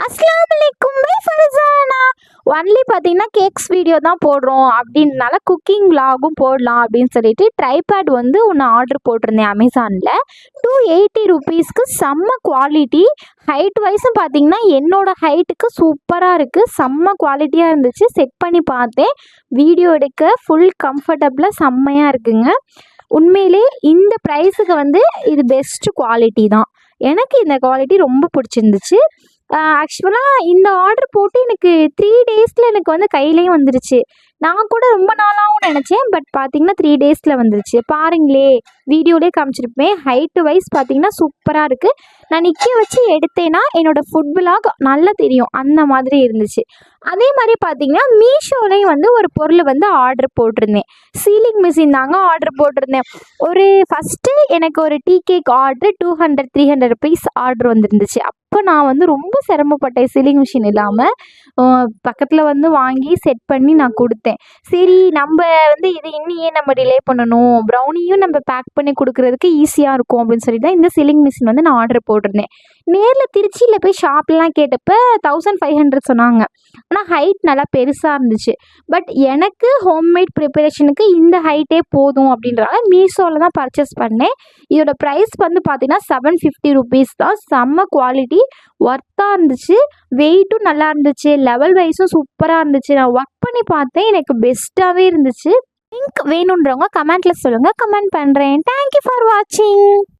அஸ்ஸலாமு அலைக்கும் by Farzana. Only பார்த்தீங்கன்னா கேக்ஸ் வீடியோ தான் போடுறோம் அப்படின்றனால குக்கிங் விலாகும் போடலாம் அப்படின்னு சொல்லிட்டு ட்ரைபேட் வந்து ஒன்று ஆர்டர் போட்டிருந்தேன் அமேசானில். 280 ருபீஸ்க்கு செம்ம குவாலிட்டி. ஹைட் வைஸும் பார்த்தீங்கன்னா என்னோட ஹைட்டுக்கு சூப்பராக இருக்குது, செம்ம குவாலிட்டியாக இருந்துச்சு. செட் பண்ணி பார்த்தேன், வீடியோ எடுக்க ஃபுல் கம்ஃபர்டபுளாக செம்மையாக இருக்குங்க. உண்மையிலே இந்த ப்ரைஸுக்கு வந்து இது பெஸ்ட்டு குவாலிட்டி தான். எனக்கு இந்த குவாலிட்டி ரொம்ப பிடிச்சிருந்துச்சு. ஆக்சுவலாக இந்த ஆர்டர் போட்டு எனக்கு 3 டேஸில் எனக்கு வந்து கையிலையும் வந்துருச்சு. நான் கூட ரொம்ப நாளாகவும் நினச்சேன், பட் பார்த்தீங்கன்னா 3 டேஸில் வந்துருச்சு. பாருங்களே, வீடியோலேயே காமிச்சிருப்பேன். ஹைட்டு வைஸ் பார்த்தீங்கன்னா சூப்பராக இருக்குது. நான் நிற்க வச்சு எடுத்தேன்னா என்னோடய ஃபுட் விலாக் நல்லா தெரியும், அந்த மாதிரி இருந்துச்சு. அதே மாதிரி பார்த்தீங்கன்னா மீஷோலையும் வந்து ஒரு பொருள் வந்து ஆர்டர் போட்டிருந்தேன். சீலிங் மிஷின் தாங்க ஆர்டர் போட்டிருந்தேன். ஃபஸ்ட்டு எனக்கு ஒரு tea cake order 200-300 rupees order வந்துருந்துச்சு. அப்போ நான் வந்து ரொம்ப சிரமப்பட்டேன், சீலிங் மிஷின் இல்லாமல். பக்கத்தில் வந்து வாங்கி செட் பண்ணி நான் கொடுத்தேன். சரி, நம்ம வந்து இது இன்னும் ஏன் நம்ம டிலே பண்ணணும், ப்ரௌனியும் நம்ம பேக் பண்ணி கொடுக்குறதுக்கு ஈஸியாக இருக்கும் அப்படின்னு சொல்லி தான் இந்த சீலிங் மிஷின் வந்து நான் ஆர்டர் போட்டிருந்தேன். நேரில் திருச்சியில் போய் ஷாப்லாம் கேட்டப்போ 1500 சொன்னாங்க. ஆனால் ஹைட் நல்லா பெருசாக இருந்துச்சு. பட் எனக்கு ஹோம்மேட் ப்ரிப்பரேஷனுக்கு இந்த ஹைட்டே போதும் அப்படின்றனால மீஷோவில் தான் பர்ச்சேஸ் பண்ணேன். இதோட ப்ரைஸ் வந்து பார்த்தீங்கன்னா 750 ருபீஸ் தான். செம்ம குவாலிட்டி, ஒர்த்தாக இருந்துச்சு. வெயிட்டும் நல்லா இருந்துச்சு, லெவல் வைஸும் சூப்பராக இருந்துச்சு. நான் ஒர்க் பண்ணி பார்த்தேன், எனக்கு பெஸ்ட்டாகவே இருந்துச்சு. லிங்க் வேணுன்றவங்க கமெண்ட்டில் சொல்லுங்கள், கமெண்ட் பண்ணுறேன். தேங்க்யூ ஃபார் வாட்சிங்.